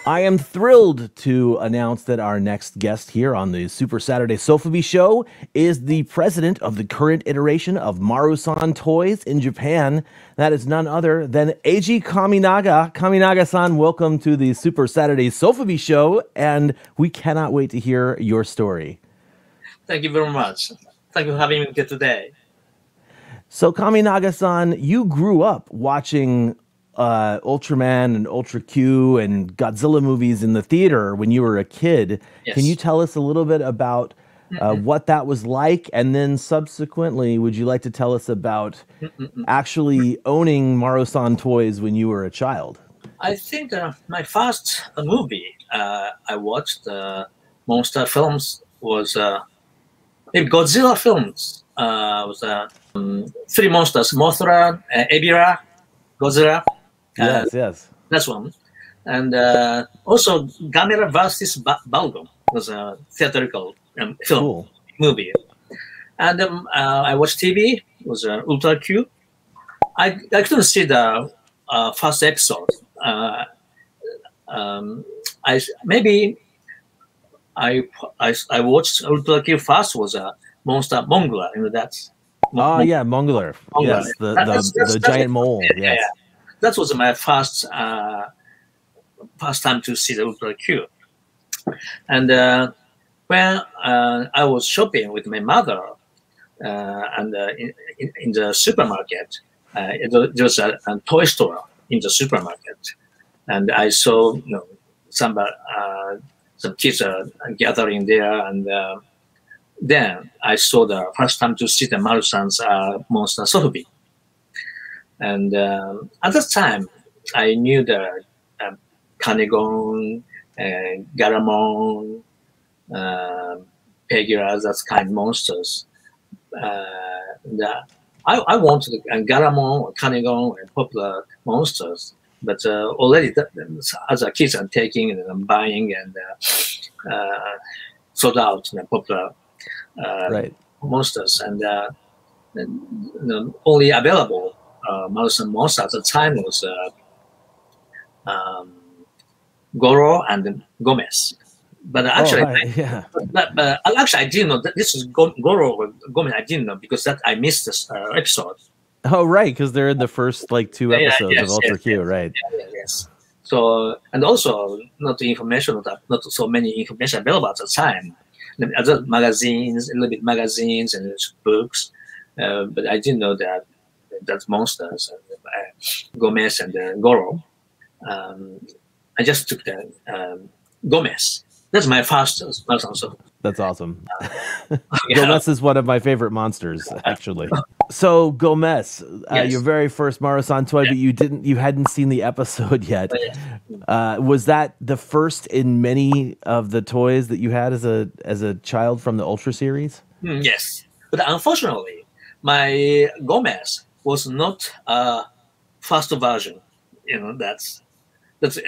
I am thrilled to announce that our next guest here on the Super Saturday Sofubi Show is the president of the current iteration of Marusan Toys in Japan. That is none other than Eiji Kaminaga. Kaminaga-san, welcome to the Super Saturday Sofubi Show, and we cannot wait to hear your story. Thank you very much. Thank you for having me here today. So, Kaminaga-san, you grew up watching Ultraman and Ultra Q and Godzilla movies in the theater when you were a kid. Yes. Can you tell us a little bit about what that was like? And then subsequently, would you like to tell us about actually owning Marusan Toys when you were a child? I think my first movie I watched monster films was Godzilla films. Was three monsters: Mothra, Ebirah, Godzilla. Yes. That's one. And also Gamera versus Balgo was a theatrical film movie. And I watched TV. It was Ultra Q. I couldn't see the first episode. I watched Ultra Q first was a monster Mongler. You know that's. Mongler. Yes, the giant mole. Yes. Yeah. That was my first time to see the Ultra Q. And when I was shopping with my mother and in the supermarket, there was a toy store in the supermarket, and I saw some kids are gathering there, and then I saw the first time to see the Marusan's Monster Sofubi. And at that time, I knew the Kanigon, Garamon, Pegira, that kind of monsters. I wanted Garamon, Kanigon, and popular monsters, but already other kids are taking and buying and sold out popular monsters, and only available. Marusan monster at the time was Goro and Gomez, but actually, but actually, I didn't know that this is Goro or Gomez. I didn't know because that I missed this episode. Oh, right, because they're in the first two episodes of Ultra Q, right? Yes. So, and also not so many information available at the time. Other magazines, a little bit magazines and books, but I didn't know that. That's monsters, Gomez and Goro. I just took the Gomez. That's my first monster. That's awesome. Gomez is one of my favorite monsters, actually. So Gomez, your very first Marusan toy, but you hadn't seen the episode yet. Was that the first in many of the toys that you had as a child from the Ultra series? Yes, but unfortunately, my Gomez was not a first version. That's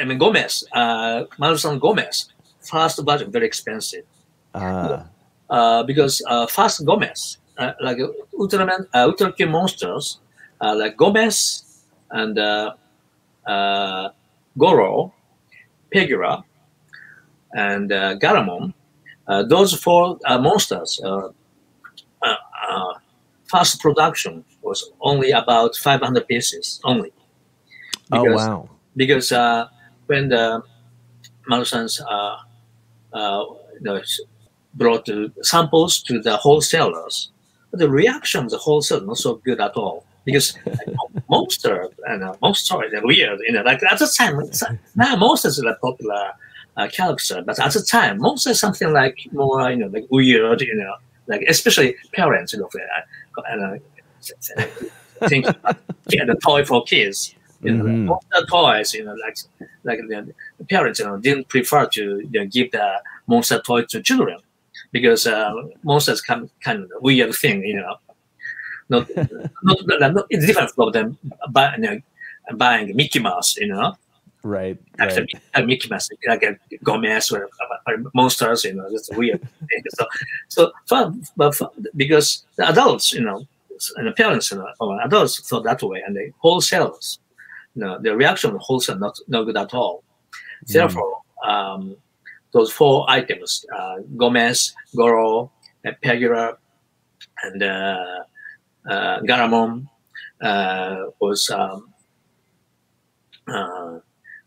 I mean Gomez, Marusan Gomez, first version very expensive. Because first Gomez, like Ultraman, Ultra Q monsters, like Gomez and Goro, Pegira, and Garamon, those four monsters. First production was only about 500 pieces only. Because when the Marusans brought the samples to the wholesalers, the reaction of the wholesaler not so good at all. Because monster and monster is weird, like at the time. Now monsters are a popular character, but at the time, monster is something like more, like weird, like especially parents, think the toy for kids, monster toys, like the parents, didn't prefer to give the monster toy to children because monsters kind of weird thing, Not it's different from them buying Mickey Mouse, Right. Actually, Mickey Mouse, like a Gomez or monsters, it's a weird thing. So because the adults, and the parents, or adults thought that way, and the wholesalers, the reaction of the wholesale not good at all. Therefore, those 4 items: Gomez, Goro, Pegura, and Garamon was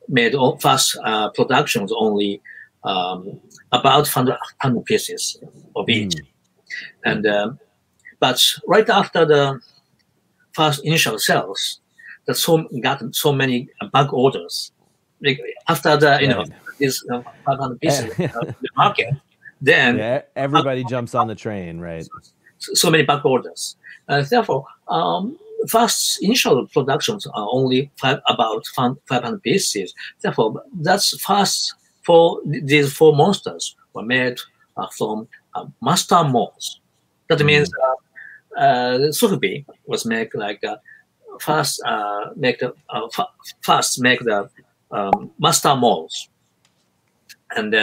made fast productions only about 100 pieces of each. And but right after the first initial sales, got so many back orders. Like after the this 500 pieces the market, then everybody jumps on the train, right? So many back orders. Therefore, first initial productions are only about 500 pieces. Therefore, that's fast for these 4 monsters were made from master molds. That means Sofubi was make like first make the master molds, and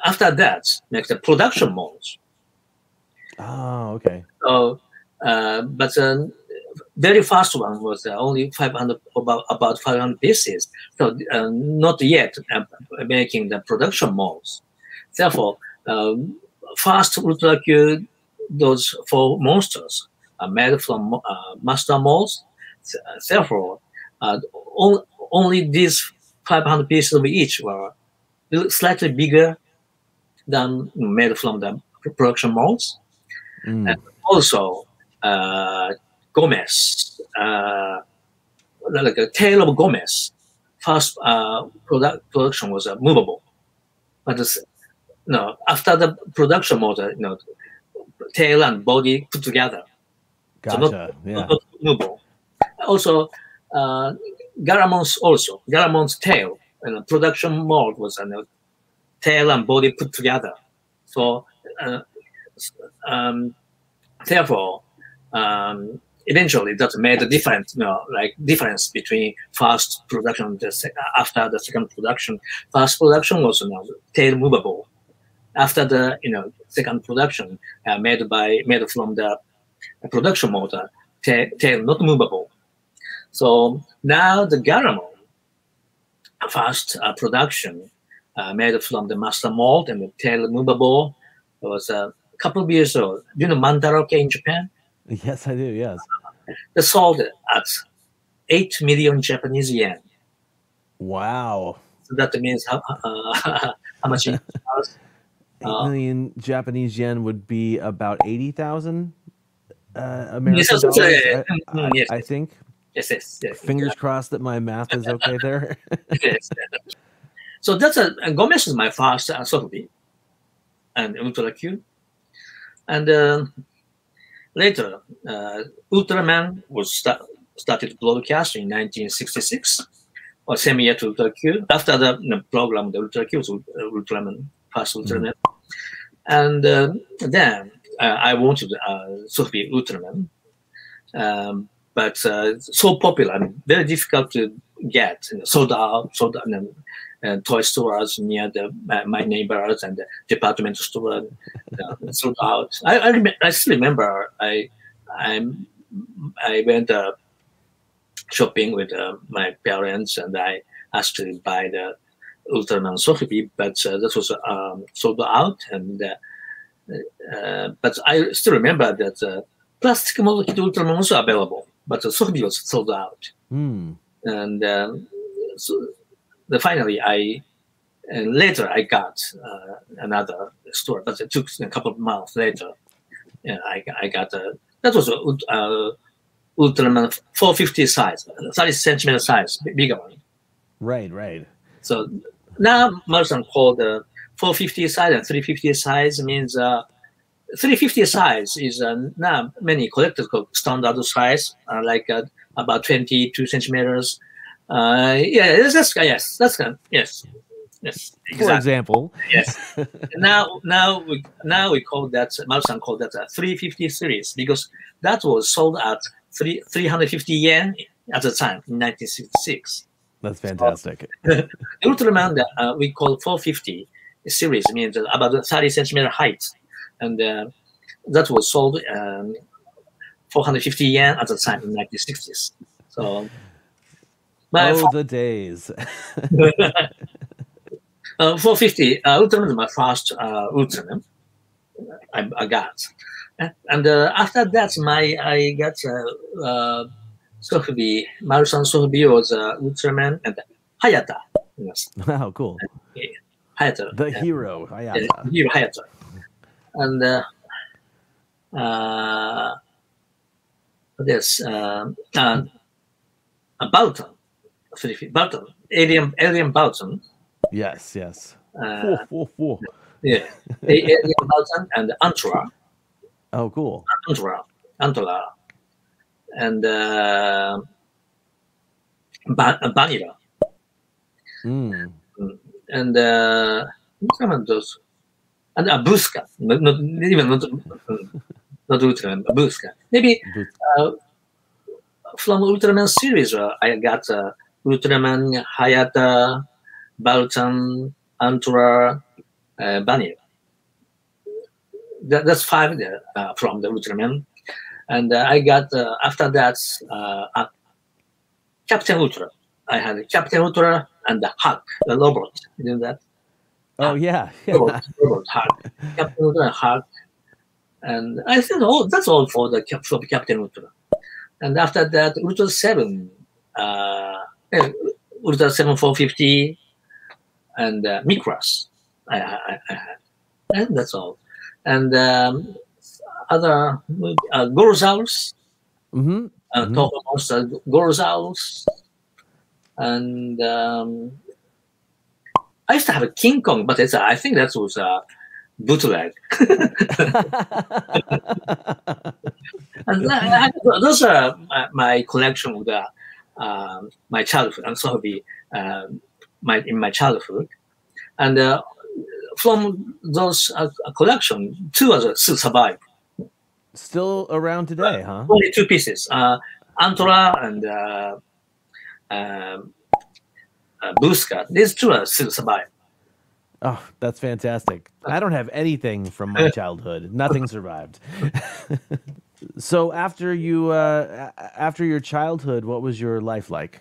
after that make the production molds. Oh, okay. So, but very fast one was only 500, about 500 pieces. So not yet making the production molds. Therefore, fast Ultra Q, those 4 monsters are made from master molds. Therefore, only these 500 pieces of each were slightly bigger than made from the production molds. And also, Gomez, like a tail of Gomez, first production was movable, but after the production model, tail and body put together, Gotcha. so not movable. Also, Garamon's tail and production mold was tail and body put together. So therefore, eventually that made a difference, difference between first production and after the second production. First production was tail movable. After the second production made from the production motor, tail not movable. So now the Garamon first production made from the master mold and the tail movable was a couple of years old. Do you know Mandaroke in Japan? Yes, I do. Yes. They sold it at 8 million Japanese yen. Wow. So that means how much it was? 8 million Japanese yen would be about 80,000 American dollars. Yes, I think. Yes. Fingers crossed that my math is okay there. Yes. So that's Gomez is my first Sofubi and Ultra Q. And later, Ultraman was started broadcast in 1966, or same year to Ultra Q. After the program, the Ultra Q was Ultraman, first Ultraman. And then I wanted Sofubi Ultraman. But so popular and very difficult to get, sold out, and toy stores near my neighbors and the department store sold out. I still remember I went shopping with my parents and I asked to buy the Ultraman Sofubi, but that was sold out. And but I still remember that plastic model kit Ultraman was available, but the Sofubi was sold out. And so finally, later I got another store, but it took a couple of months later. I got that was Ultraman 450 size, 30 centimeter size, bigger one. Right. So now Marusan called 450 size and 350 size means 350 size is now many collectors call standard size, like about 22 centimeters. Yes. Exactly. For example. Yes. now we call that Marusan called that a 350 series because that was sold at 350 yen at the time in 1966. That's fantastic. The Ultraman that we call 450 series means about 30 centimeter height, and that was sold 450 yen at the time in 1960s. So. The days. 450 Ultraman is my first Ultraman I got, and after that I got Sofubi Marusan Sofubi was Ultraman and Hayata. Yes, Oh, cool. Hayata, The hero, Hayata. hero Hayata, and this Balton, Balton, Alien Balton. Yes, yes. Yeah, Alien Balton and Antra. Oh, cool. Antler, and Vanilla. And some of those, and Abuska, not even not Ultraman, Abuska. Maybe from Ultraman series, I got Ultraman, Hayata, Baltan, Antra, Vanilla. That's 5 there from the Ultraman. And I got, after that, Captain Ultra. I had Captain Ultra and the Hulk, the robot. You know that? Oh, yeah. Robot Hulk. Captain Ultra and Hulk. And I think that's all for the Captain Ultra. And after that, Ultra 7, Ultra 7 450, and Micros I had. And that's all. And other Gorosaurus, Toho Monster Gorosaurus, and I used to have a King Kong, but I think that was a bootleg. And those are my collection with my childhood, and so be in my childhood, and from those collection, 2 others still survive. Still around today, huh? Only 2 pieces, Antara and Buska. These 2 are still survive. Oh, that's fantastic. I don't have anything from my childhood. Nothing survived. So after after your childhood, what was your life like?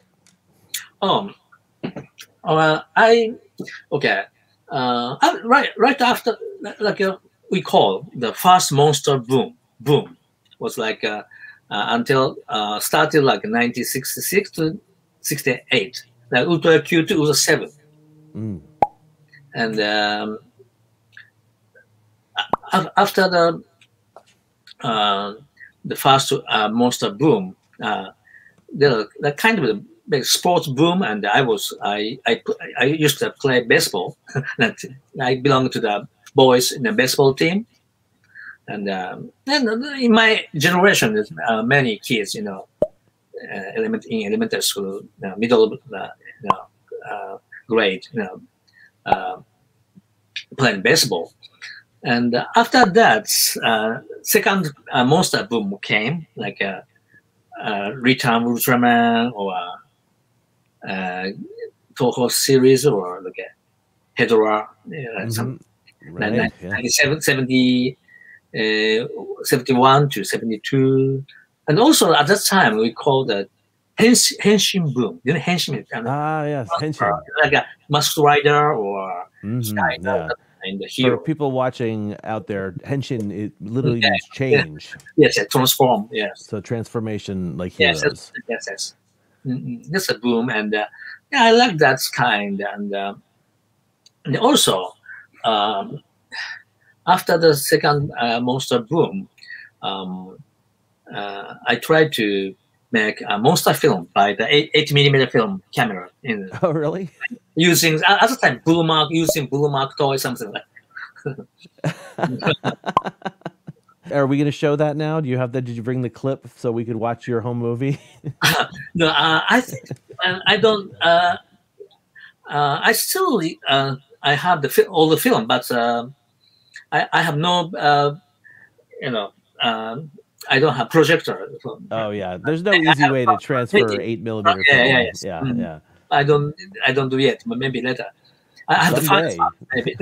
Right after, like we call the first monster boom was like until started like 1966 to 68. Like Ultra Q2 was 7. And after the first monster boom, there was kind of a big sports boom, and I used to play baseball. I belonged to the boys in the baseball team, and in my generation, there's many kids, in elementary school, middle grade, playing baseball. And after that, second monster boom came, like Return Ultraman or Toho series, or like a Hedora, some 71 to 72. And also at that time, we called the Henshin boom. You know, Henshin. Yes, Henshin. Like a Masked Rider or Sky. Yeah. And the hero. For people watching out there, Henshin, it literally means change. Yes, transform. Yes. So transformation, like heroes. Yes. That's a boom, and I like that kind. And also, after the second monster boom, I tried to make a monster film by the 8mm film camera. Oh, really? Using at the time using Blue Mark Toys, something like that. Are we going to show that now? Do you have that? Did you bring the clip so we could watch your home movie? No, I think I don't. I still I have all the film, but I have no. I don't have projector. Oh yeah, there's no easy way to transfer 8mm film. Yeah. I don't do yet, but maybe later. I have to find maybe.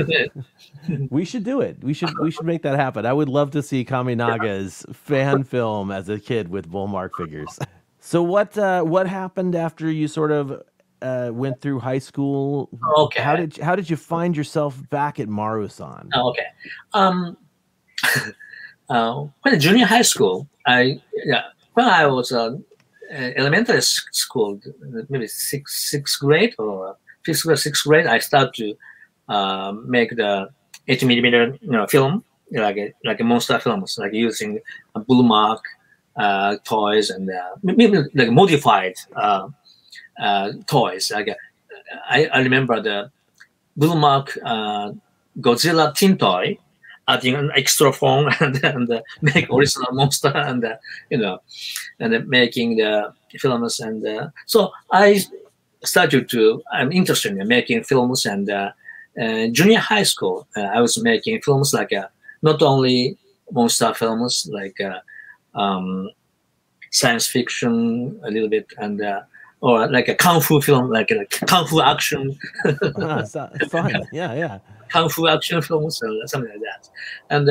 We should do it. We should make that happen. I would love to see Kaminaga's fan film as a kid with Bullmark figures. So what happened after you sort of went through high school. Okay. How did you find yourself back at Marusan? Okay. When junior high school, when I was elementary school, maybe sixth grade or fifth grade, sixth grade, I started to make the 8 millimeter film, like a monster films, like using blue mark toys and maybe like modified toys. Like I remember the blue mark Godzilla tin toy, adding an extra phone and make original monster and and then making the films and so I started to. I'm interested in making films and junior high school. I was making films like not only monster films like science fiction a little bit and. Or like a kung fu film, like kung fu action. Fun, yeah. Kung fu action films and something like that. And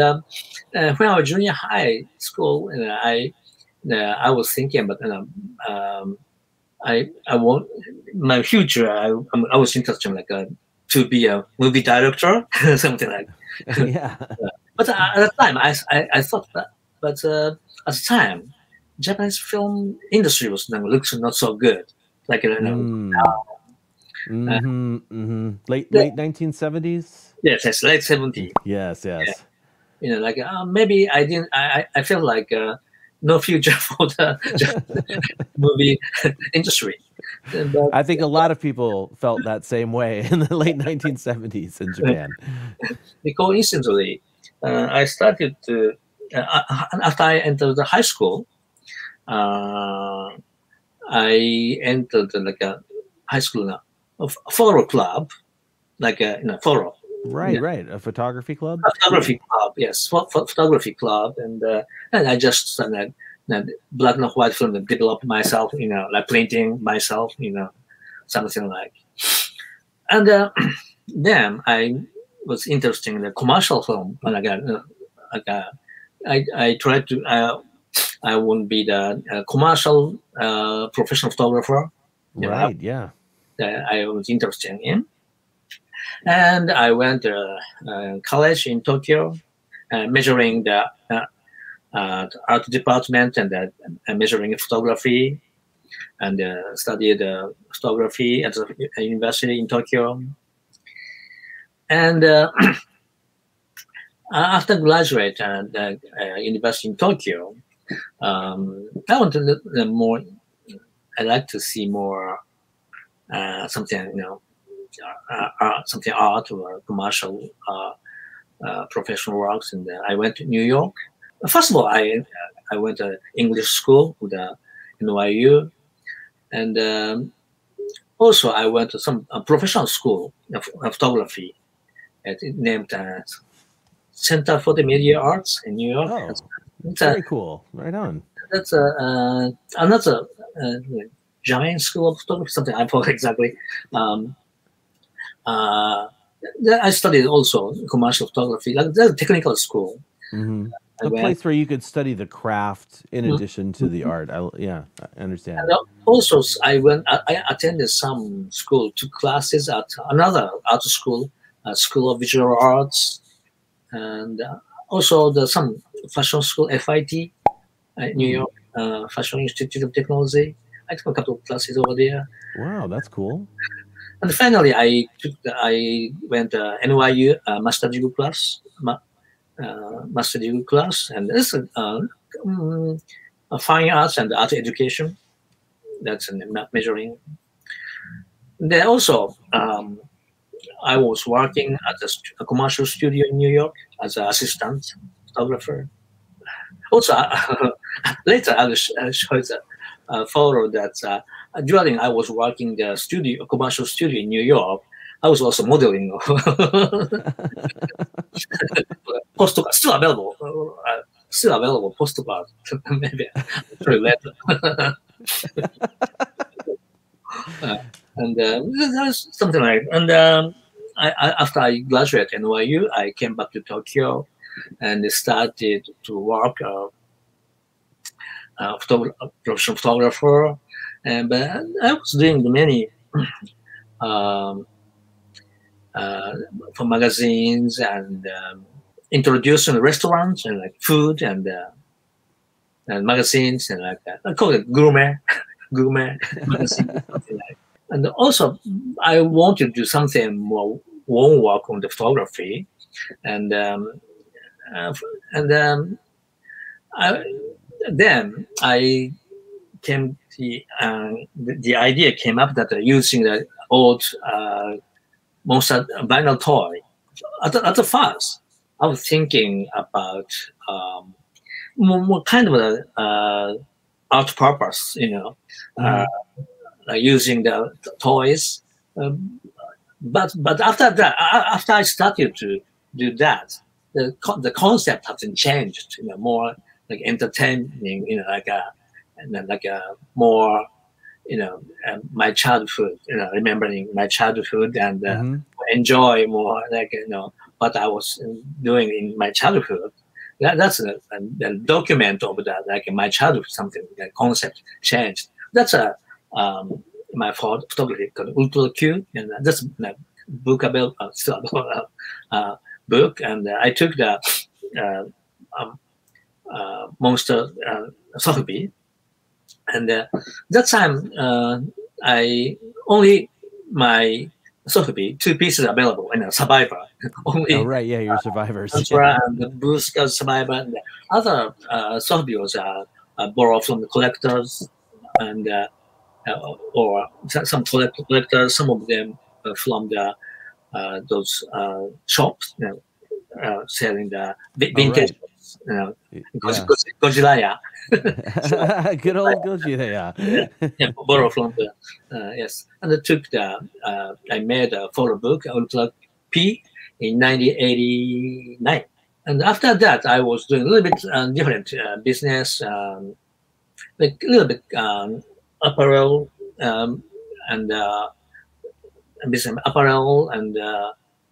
when I was junior high school, I was thinking about I want my future. I was interested in to be a movie director, something like. Yeah. But at the time, I thought that. But at the time, Japanese film industry was looks not so good. Like late 1970s. Yes, late 70s. Yes. Yeah. Maybe I didn't. I felt like no future for the movie industry. But, I think a lot of people felt that same way in the late 1970s in Japan. Coincidentally, I started to after I entered the high school. I entered like a high school a photo club, like a photo. Right. A photography club. Photography club, yes, photography club, and I just black and white film and develop myself, like printing myself, something like. And then I was interested in the commercial film, and I tried to. I wouldn't be the commercial professional photographer. Right, yeah. That I was interested in. And I went to college in Tokyo, measuring the art department and measuring photography, and studied photography at a university in Tokyo. And after graduate at the university in Tokyo, I want to learn more. I like to see more something, something art or commercial professional works. And I went to New York. First of all, I went to English school with NYU, and also I went to some professional school of photography, named Center for the Media Arts in New York. Oh. Very cool. Right on. That's another giant school of photography. Something I forgot exactly. I studied also commercial photography. Like that's a technical school. Mm-hmm. A place where you could study the craft in addition to the art. I understand. And also, I attended some school, took classes at another art school, School of Visual Arts, and also some fashion school, FIT, New York Fashion Institute of Technology. I took a couple of classes over there. Wow, that's cool. And finally, I went NYU master degree class, and this is fine arts and art education. That's measuring. Then also, I was working at a commercial studio in New York as an assistant photographer. Also, later I will show you a photo that during I was working the commercial studio in New York, I was also modeling. Postcard still available. Postcard. Maybe later. And there's something like. And after I graduated at NYU, I came back to Tokyo and started to work professional photographer. But I was doing many um, for magazines and introducing restaurants and like food and magazines and like that. I call it gourmet magazine, something like. And also, I want to do something more homework on the photography, and uh, and I, then I came the idea came up that using the old Monster vinyl toy. At the first, I was thinking about more kind of a art purpose, uh, like using the toys. But after that, after I started to do that, the concept hasn't changed. More like entertaining. And then like a more my childhood. Remembering my childhood and enjoy more like what I was doing in my childhood. That's a document of that, like in my childhood, something that concept changed. That's my photography called Ultra Q, and that's a book about book, and I took the um, monster Sofubi, and that time I only my Sofubi 2 pieces available in a Survivor. Only Oh, right. Yeah, you're survivors. Ultra and the Blue Scout Survivor, and the other Sofubios are borrowed from the collectors and or some collectors. Some of them from the those shops, selling the vintage. Right. Godzilla, yeah. Good old Gojira, Yeah, borrow from the yes, and I took the I made a photo book Ultra P in 1989, and after that I was doing a little bit different business, like a little bit apparel and business apparel and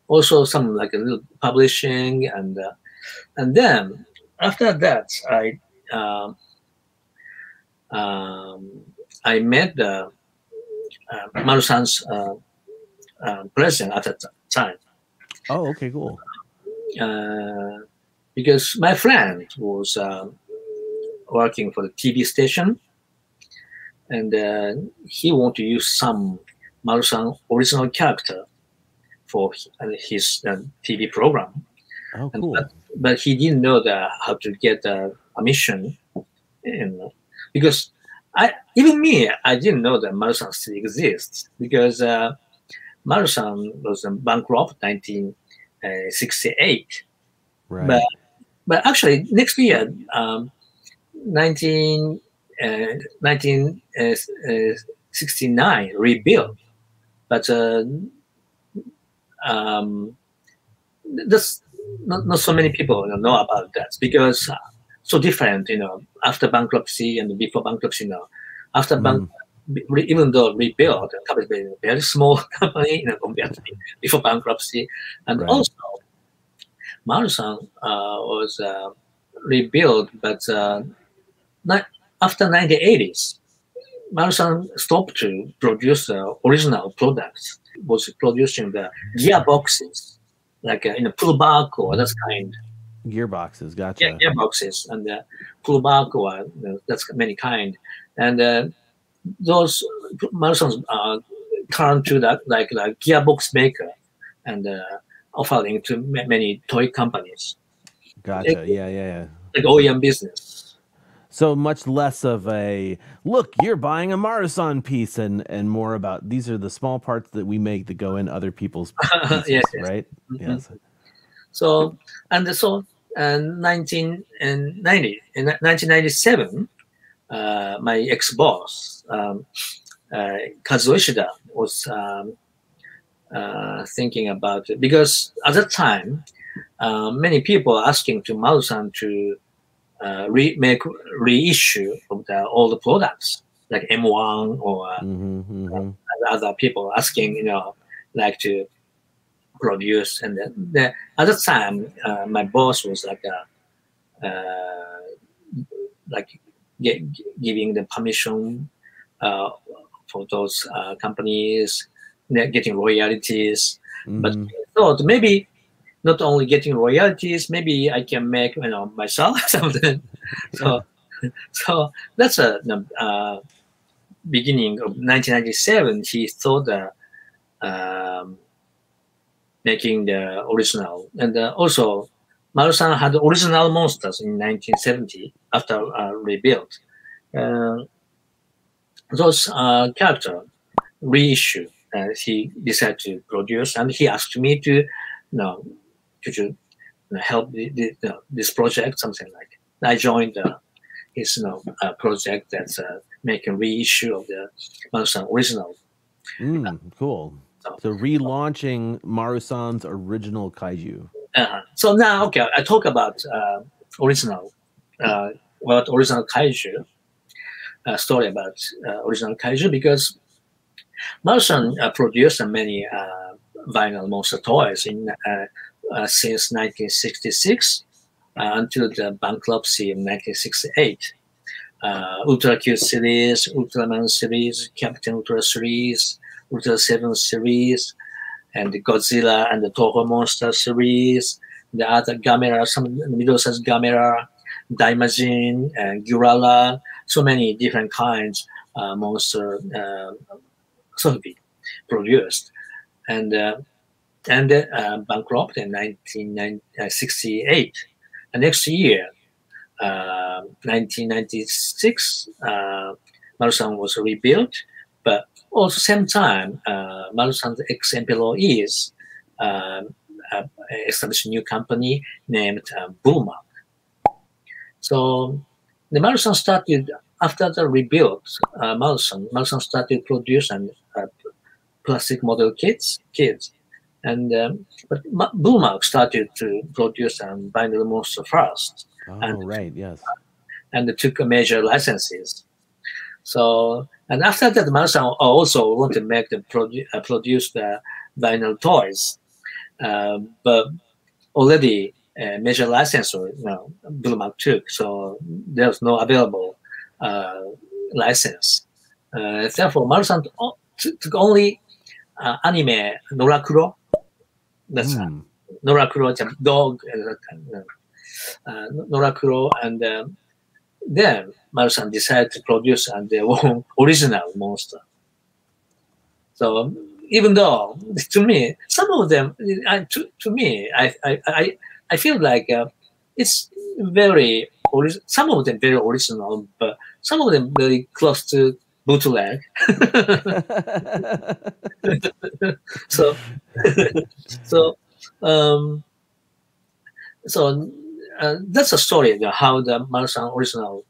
also some like a little publishing and then after that um, I met the Marusan's president at that time. Oh, okay, cool. Because my friend was working for the TV station, and he wanted to use some Marusan original character for his TV program. Oh, cool. But he didn't know how to get permission, because even me, I didn't know that Marusan still exists because Marusan was bankrupt 1968. Right. But actually, next year, 1969, rebuilt. But that's not so many people know about that because so different, after bankruptcy and before bankruptcy. After even though rebuilt, the company is a very small company, compared to before bankruptcy, and also Marusan was rebuilt, but not after 1980s. Marusan stopped to produce original products. Was producing the gearboxes, like in a pullback or that kind. Gearboxes, gotcha. Gearboxes and pullback or that's many kind. And those Marusan turned to that like gearbox maker and offering to many toy companies. Gotcha. Yeah. Like OEM business. So much less of a look, you're buying a Marusan piece and more about these are the small parts that we make that go in other people's pieces, yes. Right? Yes. So 1990 in 1997, my ex-boss Kazuo Ishida was thinking about it because at that time many people asking to Marusan to reissue of all the products like M1 or other people asking, like to produce. And at that time, my boss was like giving the permission for those companies, getting royalties. But Hmm. I thought maybe not only getting royalties, maybe I can make myself something. Yeah. So so that's a beginning of 1997. He thought um, making the original, and also Marusan had original monsters in 1970 after rebuilt. Uh, those character reissue he decided to produce, and he asked me to, to help this project, something like. I joined his project that's making reissue of the Marusan original. Cool. So, So relaunching Marusan's original kaiju. so now, okay, I talk about original, original kaiju story about original kaiju, because Marusan produced many vinyl monster toys since 1966 until the bankruptcy in 1968. Ultra Q series, Ultraman series, Captain Ultra series, Ultra 7 series, and the Godzilla and the Toho Monster series, the other Gamera, some middle-sized Gamera, Daimajin, and Gurala, so many different kinds monster Sofubi produced. And bankrupt in 1968. And next year, 1996, Marusan was rebuilt, but also same time, Marusan's ex-employees established a new company named Bulma. So the Marusan started, after the rebuild, Marusan started producing plastic model kids, and but Bulma started to produce vinyl monster first, Oh, right. Yes. and took major licenses. So, and after that, Marusan also want to make the produce the vinyl toys, but already major license, Bulma took, so there's no available license. Therefore, Marusan took only anime Norakuro. That's Norakuro, dog, Norakuro, and then Marusan decided to produce their own original monster. So even though to me, some of them, to me, I feel like it's very some of them very original, but some of them very close to bootleg. So so um, so that's a story of how the Marusan original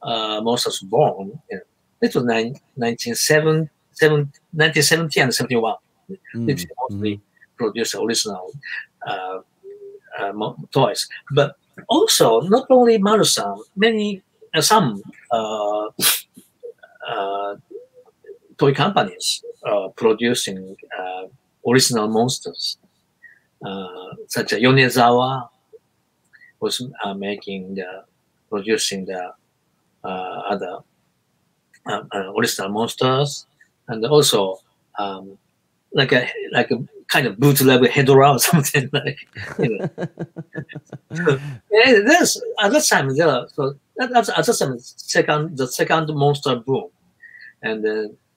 monsters were born. It was 1970 and 71. Which mostly produced original uh, toys. But also, not only Marusan, many some toy companies producing original monsters, such as Yonezawa was producing the other original monsters, and also like a kind of bootleg Hedora or something like. There's at that time that's at that time the second monster boom, and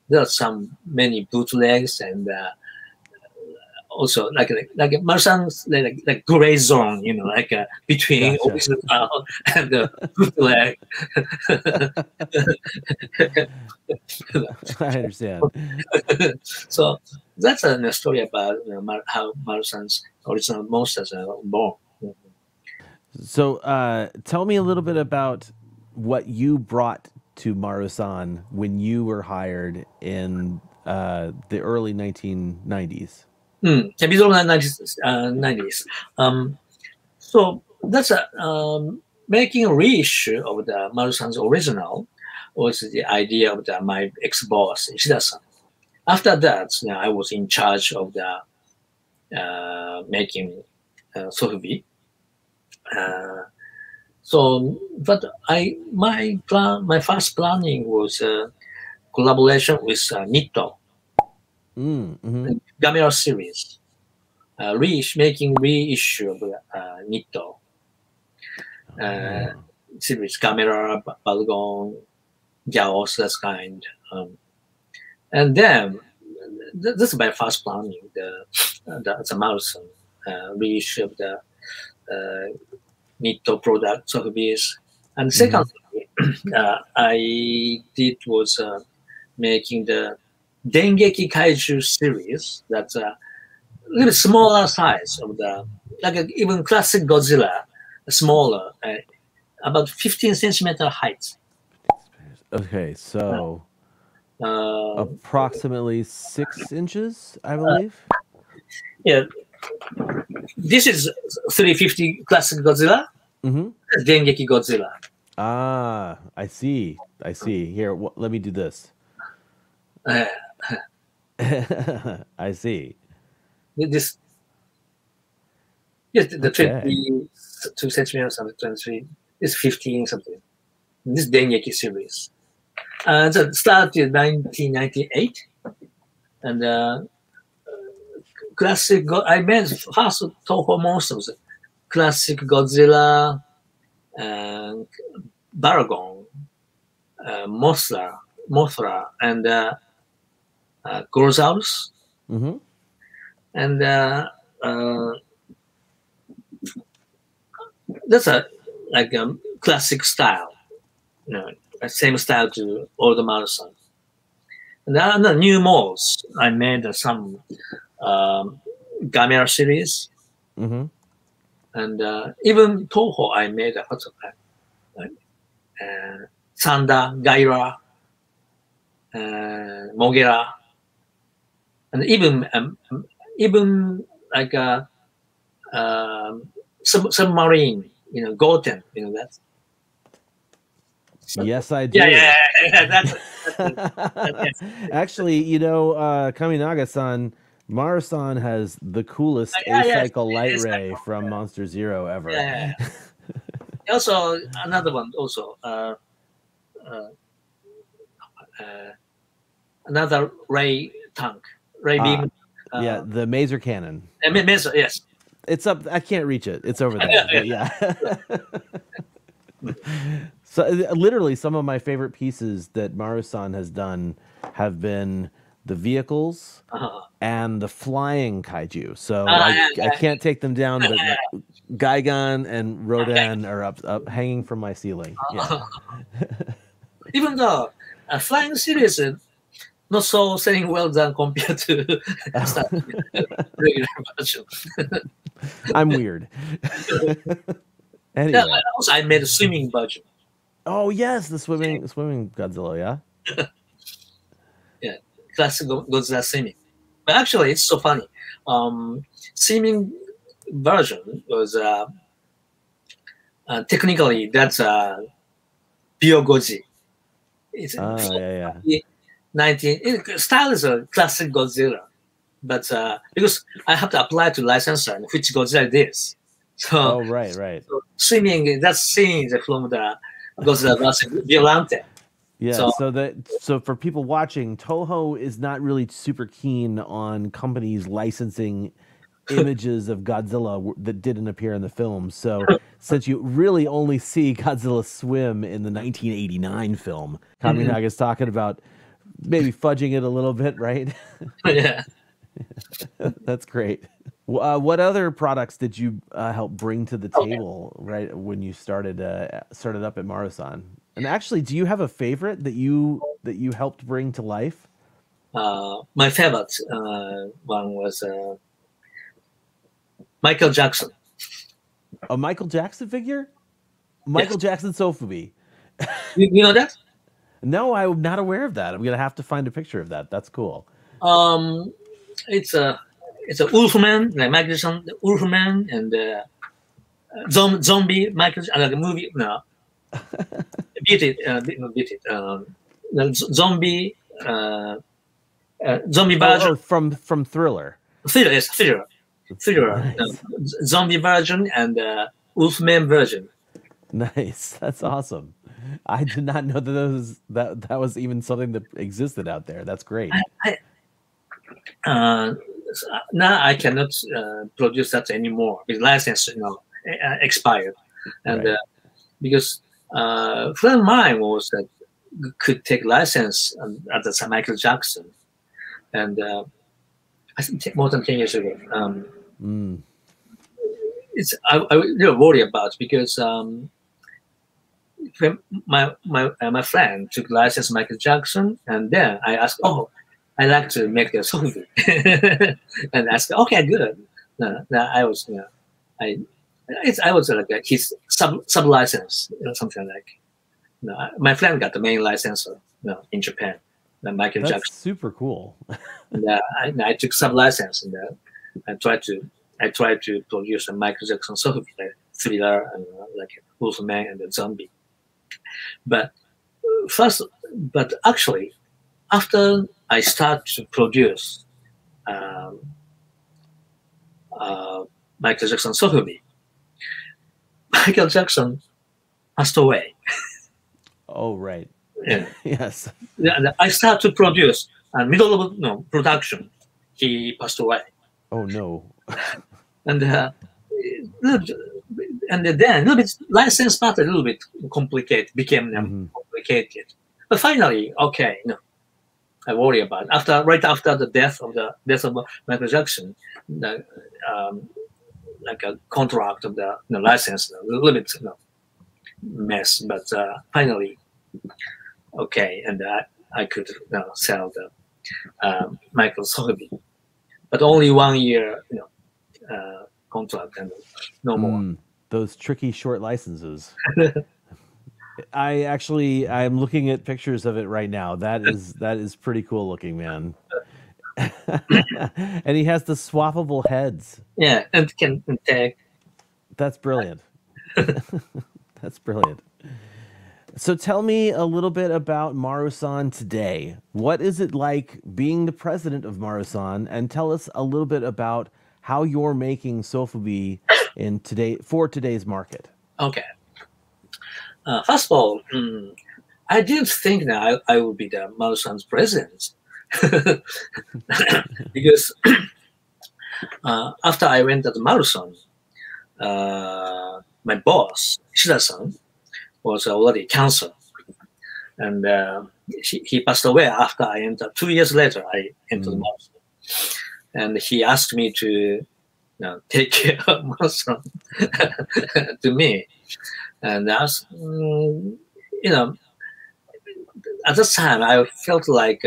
there are some many bootlegs, and also like Marusan's like gray zone, like between Gotcha. original and the bootleg. I understand. So that's a story about how Marusan's original monsters are born. So tell me a little bit about what you brought to Marusan when you were hired in the early 1990s. Middle 90s. So that's making a reissue of the Marusan's original was the idea of my ex-boss, Ishida-san. After that, I was in charge of the making Sofubi. But my first planning was collaboration with Nitto, Gamera series, making reissue of Nitto series, Gamera, Balgon, Jaos, that kind. And then this is my first planning, the Marusan reissue of the Nitto product Sofubis. And secondly, I did was making the Dengeki Kaiju series. That's a little smaller size of the, like even classic Godzilla, smaller, about 15 centimeter height. Okay, so approximately 6 inches, I believe. Yeah, this is 350 classic Godzilla. Dengeki Godzilla. Ah, I see. I see. Here, let me do this. I see. This, yes, the 22 centimeters and the 23 is 15 something. This Dengeki series. So started in 1998, and classic. I made first Toho monsters, classic Godzilla, Baragon, Mothra, and Gorosaurus, and that's a like a classic style, you know, same style to all the Marusan. And then the new molds, I made some Gamera series, and even Toho, I made a prototype. Sanda, Gaira, Mogera, and even like a submarine, you know, Goten, you know that. Yes, I do. Yeah. That's Actually, you know, Kaminaga-san, Marusan has the coolest A-cycle light ray from Monster Zero ever. Yeah. Also, another one. Also, another ray tank, ray beam. Yeah, the Maser cannon. Maser, yes. It's up. I can't reach it. It's over there. But yeah. So literally, some of my favorite pieces that Marusan has done have been the vehicles and the flying kaiju. So I can't take them down, but Gigan and Rodan are up hanging from my ceiling. Yeah. Even though flying series not so selling well than compared to regular version. I'm weird. Anyway. Yeah, also I made a swimming version. Oh yes, the swimming Godzilla, yeah. Yeah, classic Godzilla swimming. But actually, it's so funny. Swimming version was technically that's Byogoji. It's 19 style is a classic Godzilla, but because I have to apply to licensor and which Godzilla it is. So, right. So swimming, that's scenes from the Godzilla versus Violante. Yeah, so for people watching, Toho is not really super keen on companies licensing images of Godzilla that didn't appear in the film. So since you really only see Godzilla swim in the 1989 film, Kaminaga's talking about maybe fudging it a little bit, right? Yeah. That's great. What other products did you help bring to the table right when you started up at Marusan? And actually, do you have a favorite that you helped bring to life? My favorite one was Michael Jackson. A Michael Jackson figure? Michael Jackson Sofubi. You know that? No, I'm not aware of that. I'm gonna have to find a picture of that. That's cool. It's a Wolfman, like Michael Jackson, the Wolfman, and zombie Michael, like a movie. No, beat it. Zombie, zombie version. Oh, from Thriller. Thriller, yes, Thriller. Nice. Zombie version and Wolfman version. Nice, that's awesome. I did not know that was even something that existed out there. That's great. Now I cannot produce that anymore. The license, expired, and Right. because friend of mine was could take license at the Michael Jackson, and I think more than 10 years ago. Mm. I really worry about because when my friend took license Michael Jackson, and then I asked, oh, I like to make the Sofubi, and I said, okay, good. No, I was, I was like his sub license, something like. My friend got the main license, in Japan, Michael That's Jackson. super cool. And, I took sub license, and I tried to produce a Michael Jackson Sofubi, like Thriller and like Wolfman and the Zombie. But actually, after I start to produce Michael Jackson Sofubi, Michael Jackson passed away. Oh, right. Yeah. Yes. I start to produce, and middle of production, he passed away. Oh no. And then a little bit license part a little bit complicated, became complicated. But finally, okay, I worry about it. Right after the death of Michael Jackson, like a contract of the license, a little bit mess, but finally, okay, and I could sell the Michael Sofubi, but only 1 year, contract and no more. Those tricky short licenses. I'm looking at pictures of it right now. That is pretty cool looking, man. And he has the swappable heads. Yeah, and can take. That's brilliant. That's brilliant. So tell me a little bit about Marusan today. What is it like being the president of Marusan? And tell us a little bit about how you're making Sofubi for today's market. Okay. First of all, I didn't think that I would be the Marusan's president. Because after I went to the Marusan, my boss, Shida-san, was already cancer. And he passed away after I entered. 2 years later, I entered the Marusan. And he asked me to take care of Marusan to me. And I was, at that time, I felt like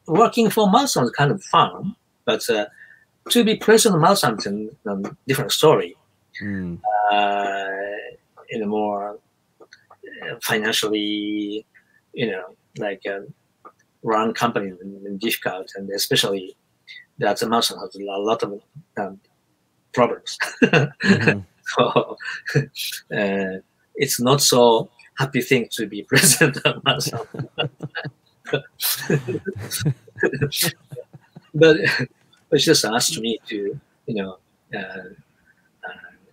working for Marusan was kind of fun, but to be president of Marusan is a different story. In a more financially, like run company is difficult, and especially that Marusan has a lot of problems. So it's not so happy thing to be president of Marusan. But she just asked me to,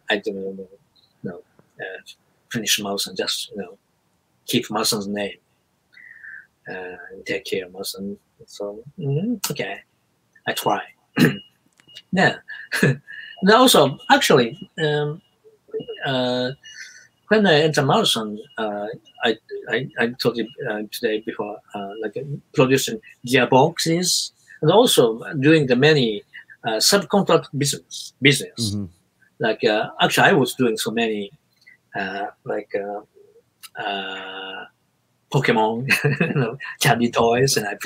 I don't know, finish Marusan, just keep Marusan's name and take care of Marusan. So okay, I try. Yeah. And also, actually, when I entered Marusan, I told you today before, like producing gearboxes and also doing the many subcontract business. Like actually, I was doing so many like Pokemon, candy toys, and I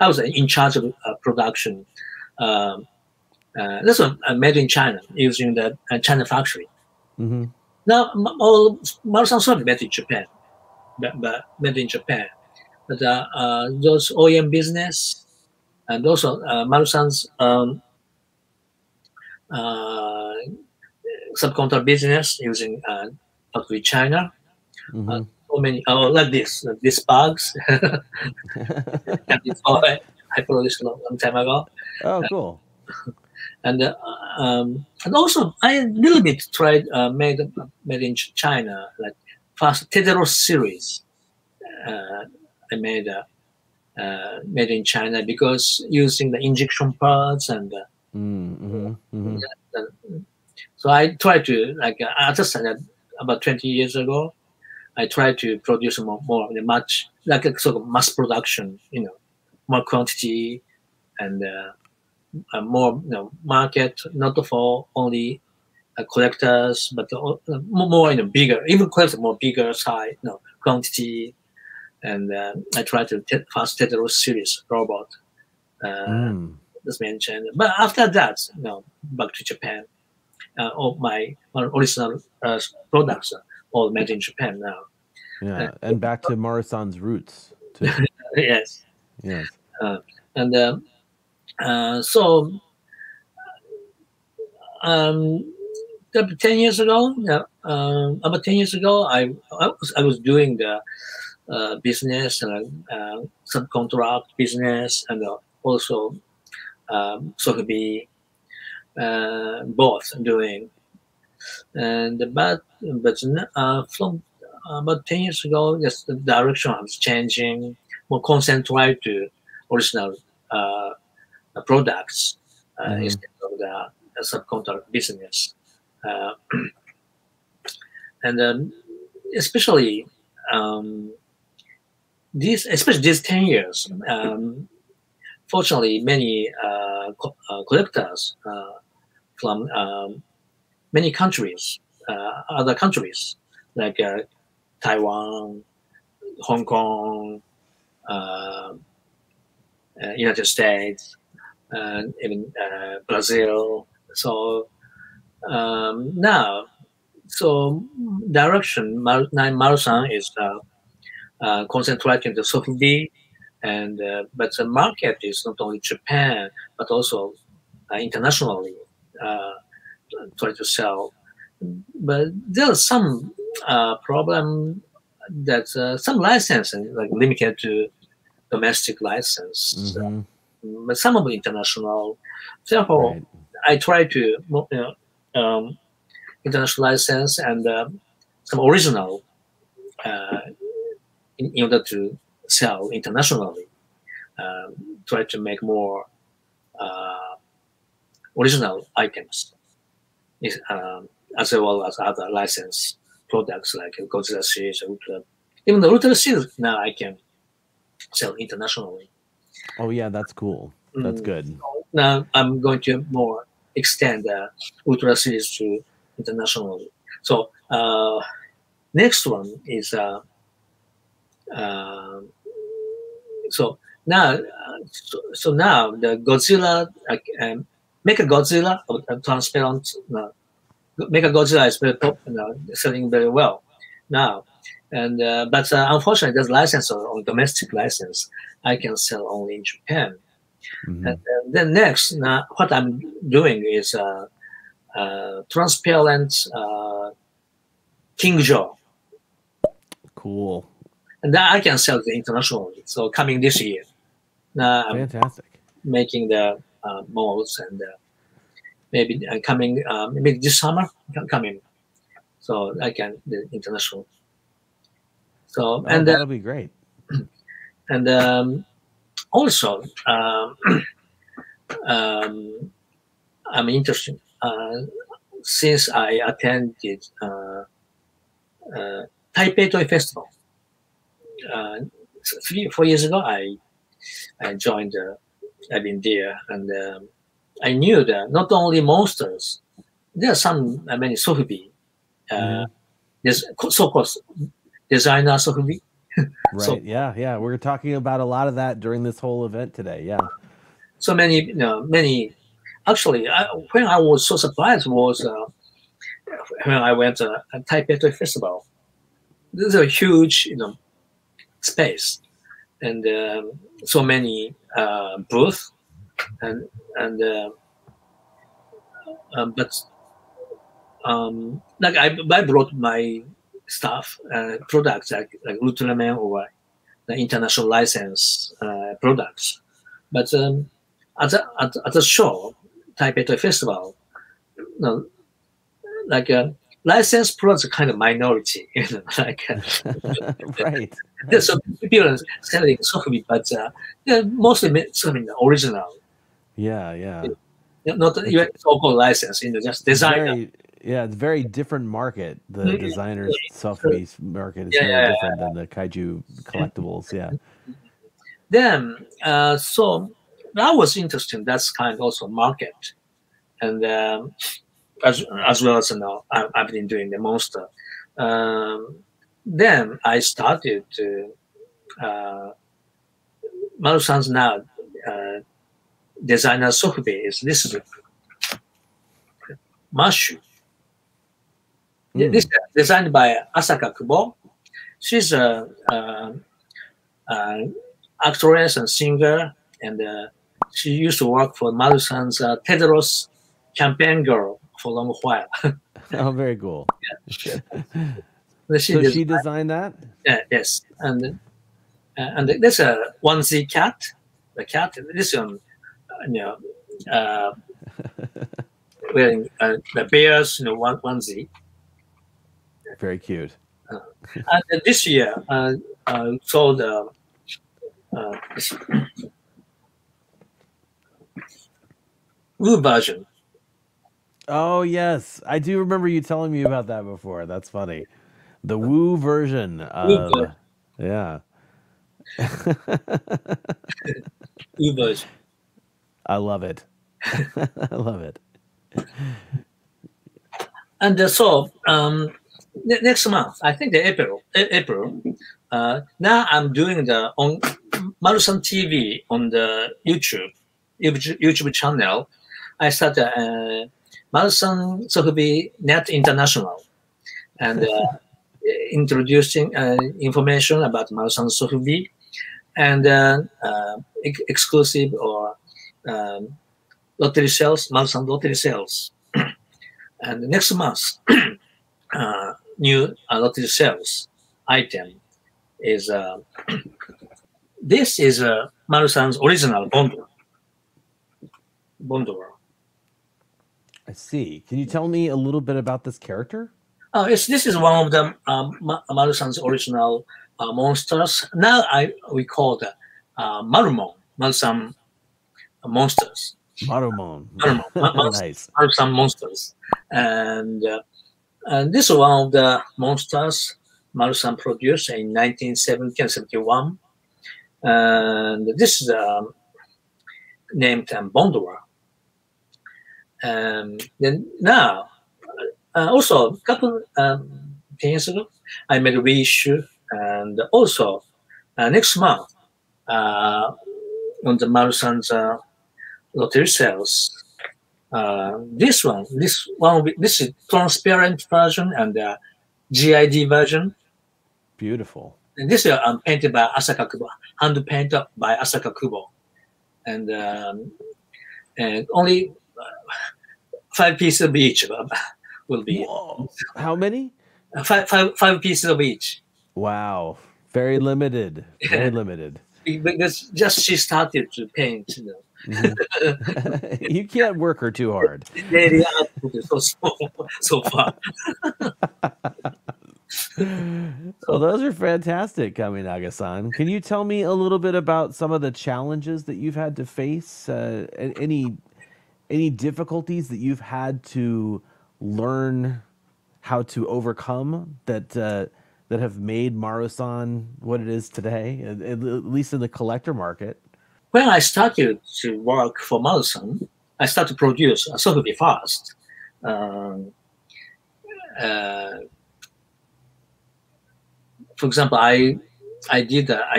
was in charge of production. This was made in China using the China factory. Now, all Marusan Sofubi made in Japan, but made in Japan. But those OEM business and also Marusan's subcontract business using factory China. So many like these bags. I produced a long time ago. Oh, cool. And also I a little bit tried made in China, like fast Teteros series. I made in China because using the injection parts and so I tried to I just said that about 20 years ago. I tried to produce more much like a sort of mass production, more quantity and more market, not for only collectors, but more bigger, even collectors more bigger size, quantity. And I tried to fast Tetris series robot, as mentioned. But after that, back to Japan. All my original products are all made in Japan now. Yeah, and back to Marusan's roots too. Yes. Yes. And so 10 years ago, about 10 years ago, I was doing the business, subcontract business, and also Sofubi, both doing. And but from about 10 years ago, yes, the direction was changing, more concentrated to original products instead of the subcontract business. And especially these 10 years, fortunately, many collectors from many countries, other countries like Taiwan, Hong Kong, United States, and even Brazil. So now, direction Marusan is concentrating the Sofubi, and but the market is not only Japan but also internationally. Try to sell, but there's some problem that some licensing like limited to domestic license, but some of the international. Therefore, I try to international license and some original in order to sell internationally. Try to make more original items, as well as other licensed products like Godzilla series, even the Ultra series. Now I can sell internationally. Oh yeah, that's cool. That's good. Now I'm going to more extend the Ultra series to internationally. So next one is so now the Godzilla Mecha Godzilla transparent. Mecha Godzilla is very popular, selling very well now, and but unfortunately, there's license on domestic license. I can sell only in Japan. And then next, now what I'm doing is transparent King Jaw. Cool. And that I can sell it internationally. So coming this year, now I'm fantastic. Making the molds and maybe coming maybe this summer coming. So I can the international. So and that'll be great. And also I'm interested since I attended Taipei Toy Festival 3-4 years ago. I joined. I've been there, and I knew that not only monsters, there are some many Sofubi. There's so-called designer Sofubi. Right. So, yeah. We're talking about a lot of that during this whole event today. Yeah. So many, many. Actually, when I was so surprised was when I went to a Taipei Toy Festival. There's a huge, space, and so many booths, and but like I brought my stuff, products like Ultraman or the international license products, but at the show, Taipei Toy Festival, like licensed products are kind of minority, like Right. there's some people are selling Sofubi, but they're mostly selling the original, Yeah, yeah. not It's even so-called license, just it's designer. very yeah, it's very different market. The Mhm. designers So, self-based market is yeah, very yeah, different than the kaiju yeah. collectibles. Yeah. Then, so that was interesting. That's kind of also market, and as well as I've been doing the monster. Um, then I started to Marusan's now designer Sofubi is this is Mashu. This is Mm. designed by Asaka Kubo. She's a actress and singer, and she used to work for Marusan's Tedros campaign girl for a long while. Oh, very cool. She So designed, she designed that? yes, and there's a onesie cat. The cat, this you know, uh, wearing the bears, onesie. Very cute. And this year, sold this Wu version. Oh, yes. I do remember you telling me about that before. That's funny. The Woo version Wu of version. yeah. Wu version. I love it. I love it. And so next month, I think the April. Now I'm doing the on Marusan TV on the YouTube channel. I started Marusan Sofubi Net International and introducing information about Marusan Sofubi and exclusive or lottery sales, Marusan lottery sales. And next month, new lottery sales item is this is Marusan's original Bondor. I see. Can you tell me a little bit about this character? This is one of the Marusan's original monsters. Now we call the Marumon, Marusan monsters. Marumon. Nice. Marusan monsters. And this is one of the monsters Marusan produced in 1970 and 71. And this is named Bondora. Then now, also a couple years ago, I made a reissue, and also next month on the Marusan's lottery sales. This is transparent version and GID version. Beautiful. And this is painted by Asaka Kubo, hand painted by Asaka Kubo, and only 5 pieces of each will be. Whoa. How many? Five pieces of each. Wow. Very limited. Very limited. Because just she started to paint. You can't work her too hard. Daily output is so small so far. Well, those are fantastic, Kaminaga-san. Can you tell me a little bit about some of the challenges that you've had to face? Any difficulties that you've had to learn how to overcome that have made Marusan what it is today, at least in the collector market? When I started to work for Marusan, I started to produce Sofubi fast. For example, I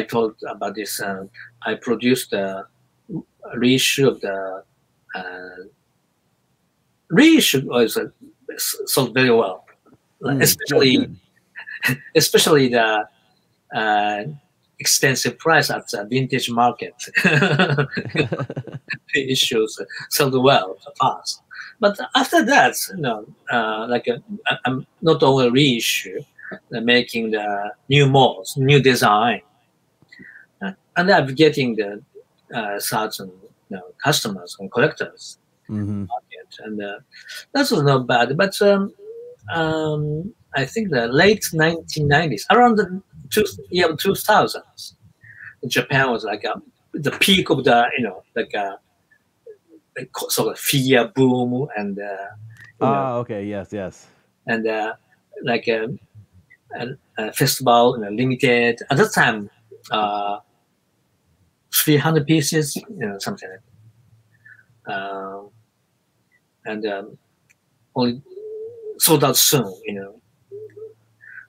told about this. I produced a reissue of the reissue was sold very well, especially the expensive price at the vintage market. Issues sold well fast, but after that, I'm not only reissue, making the new molds, new design, and I'm getting the certain customers and collectors market, and that was not bad. But I think the late 1990s, around the year 2000s, Japan was like the peak of the, like sort of figure boom and, Ah, okay, yes, yes. and like a festival, limited at that time, 300 pieces, something like that. And only sold out soon,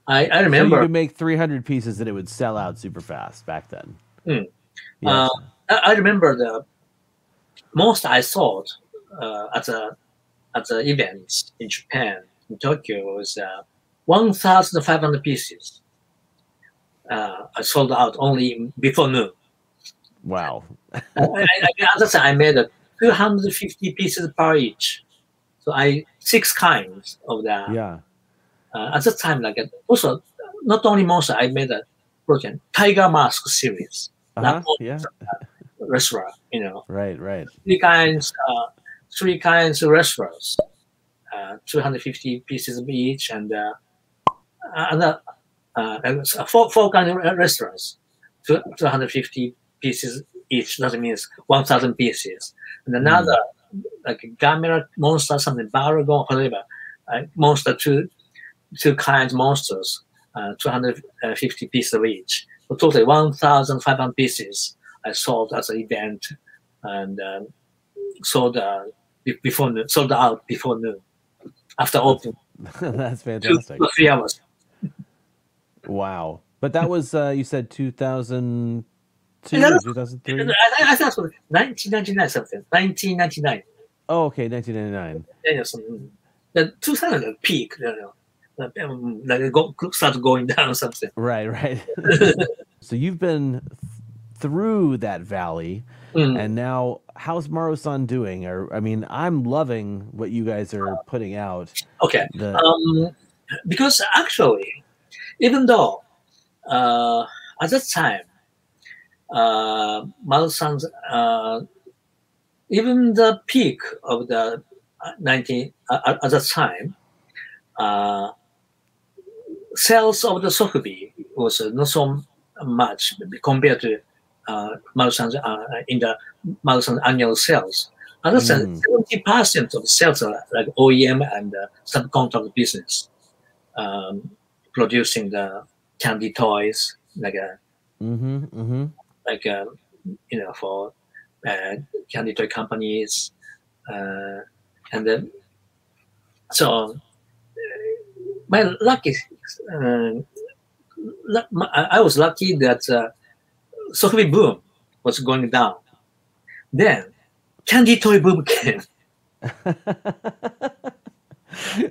I So you remember. could make 300 pieces and it would sell out super fast back then. Mm, Yes. I remember the most I sold at the events in Japan, in Tokyo, was 1,500 pieces. I sold out only before noon. Wow. At that time, I made 250 pieces per each. So 6 kinds of that. Yeah. At that time, also not only monster, I made a project Tiger Mask series. Yeah. Restaurant, Right, right. three kinds of restaurants, 250 pieces of each, and four kinds of restaurants, 250 pieces each. That means 1,000 pieces, and another like Gamera monster, something Baragon, whatever, monster two kinds monsters, 250 pieces of each. So totally 1,500 pieces I sold as an event, and sold sold out before noon. After opening, That's fantastic. 3 hours. Wow. But that was you said 2002 And or that 2003? I thought it was 1999 something. 1999. Oh, okay, 1999. Yeah, something. The 2000 peak, like it start going down or something. Right, right. So you've been through that valley, and now how's Marusan doing? Or I mean, I'm loving what you guys are putting out. Okay. Because actually, even though at that time, Marusan's even the peak of the 19 at that time, sales of the Sofubi was not so much compared to Marusan's in the Marusan annual sales. Other than 70% of sales are like OEM and subcontract business, producing the candy toys like for candy toy companies, and then so my lucky. I was lucky that Sofubi boom was going down. Then candy toy boom came.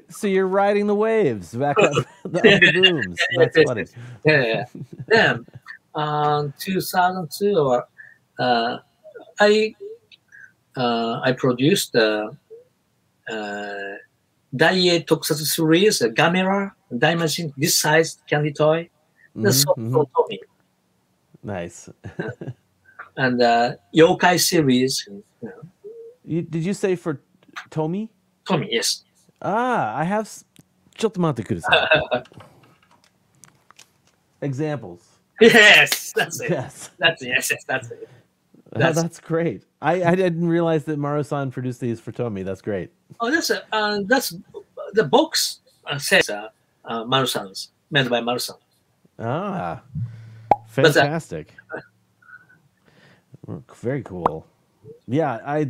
So you're riding the waves back up the booms. That's funny. Yeah. Then 2002, I produced the Daiei Tokusatsu series, Gamera, Daimajin, this size candy toy. That's for Tommy. Nice. And Yokai series. Did you say for Tomy? Tommy, yes. Ah, I have. Examples. Yes, that's it. Yes. That's it. That's great. I didn't realize that Marusan produced these for Tomy. That's great. Oh, that's the box says Marusan's, made by Marusan. Ah, fantastic. Very cool. Yeah,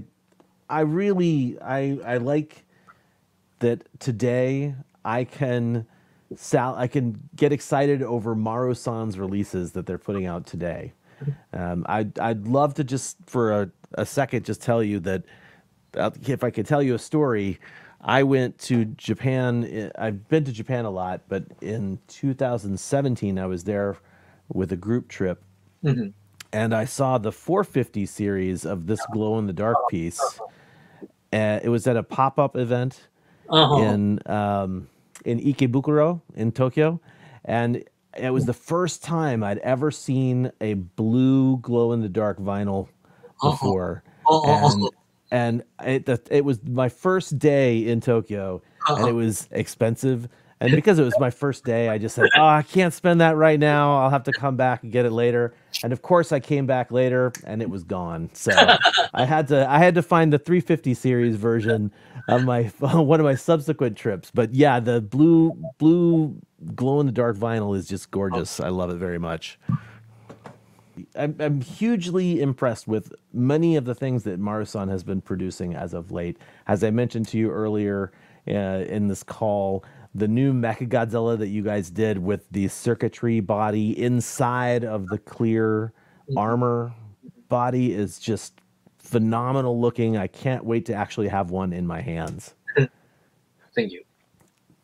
I really like that today I can get excited over Marusan's releases that they're putting out today. I'd love to just for a second just tell you that if I could tell you a story, I went to Japan. I've been to Japan a lot, but in 2017 I was there with a group trip, and I saw the 450 series of this glow in the dark piece. It was at a pop-up event in Ikebukuro in Tokyo, and it was the first time I'd ever seen a blue glow-in-the-dark vinyl before. And it was my first day in Tokyo, and it was expensive. And because it was my first day, I just said, "Oh, I can't spend that right now. I'll have to come back and get it later." And of course, I came back later, and it was gone. So I had to find the 350 series version of my one of my subsequent trips. But yeah, the blue glow in the dark vinyl is just gorgeous. I love it very much. I'm hugely impressed with many of the things that Marusan has been producing as of late. As I mentioned to you earlier in this call, the new Mechagodzilla that you guys did with the circuitry body inside of the clear armor body is just phenomenal looking. I can't wait to actually have one in my hands. Thank you.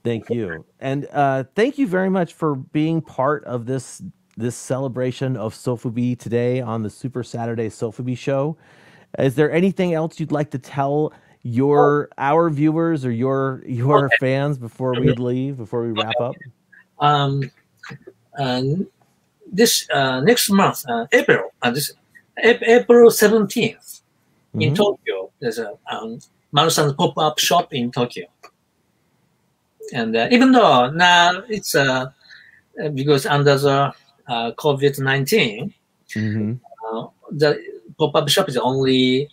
Thank you. And thank you very much for being part of this celebration of Sofubi today on the Super Saturday Sofubi Show. Is there anything else you'd like to tell our viewers or your Okay. fans before we leave, before we wrap up? This next month, April 17th in Tokyo, there's a Marusan pop-up shop in Tokyo. And even though now it's because under the COVID-19, the pop-up shop is only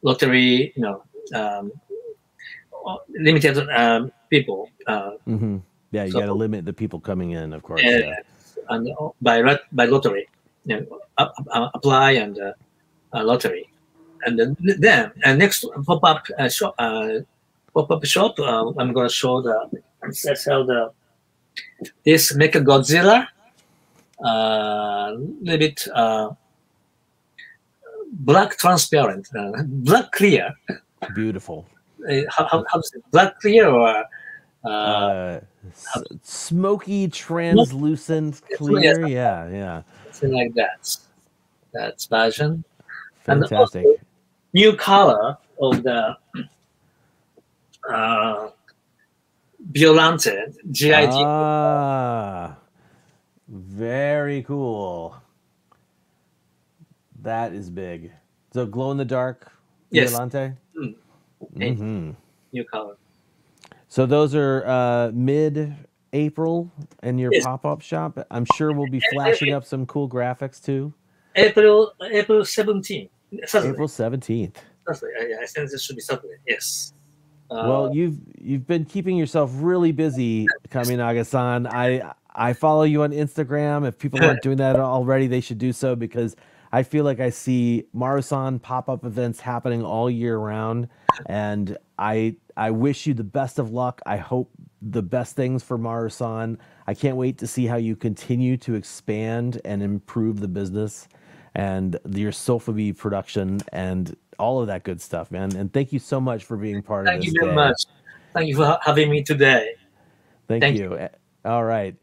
lottery, limited people. Yeah, you got to limit the people coming in, of course. And by lottery, apply and lottery, and then next pop-up shop. I'm going to show this Mechagodzilla, little bit black transparent, black clear. Beautiful. How's it? Black clear or smoky, translucent, clear. Yeah. Something like that. That's version. Fantastic. And new color of the Violante GIG. Very cool. That is big. So glow in the dark Violante? Yes. New color. So those are mid-April in your pop-up shop. I'm sure we'll be flashing up some cool graphics too. April 17th. Saturday. April 17th. Saturday. I think this should be Saturday. Yes. Well, you've been keeping yourself really busy, Kaminaga-san. I follow you on Instagram. If people aren't doing that already, they should do so, because I feel like I see Marusan pop-up events happening all year round, and I wish you the best of luck. I hope the best things for Marusan. I can't wait to see how you continue to expand and improve the business and your Sofubi production and all of that good stuff, man. And thank you so much for being part of this. Thank you very much. Thank you for having me today. Thank you. All right.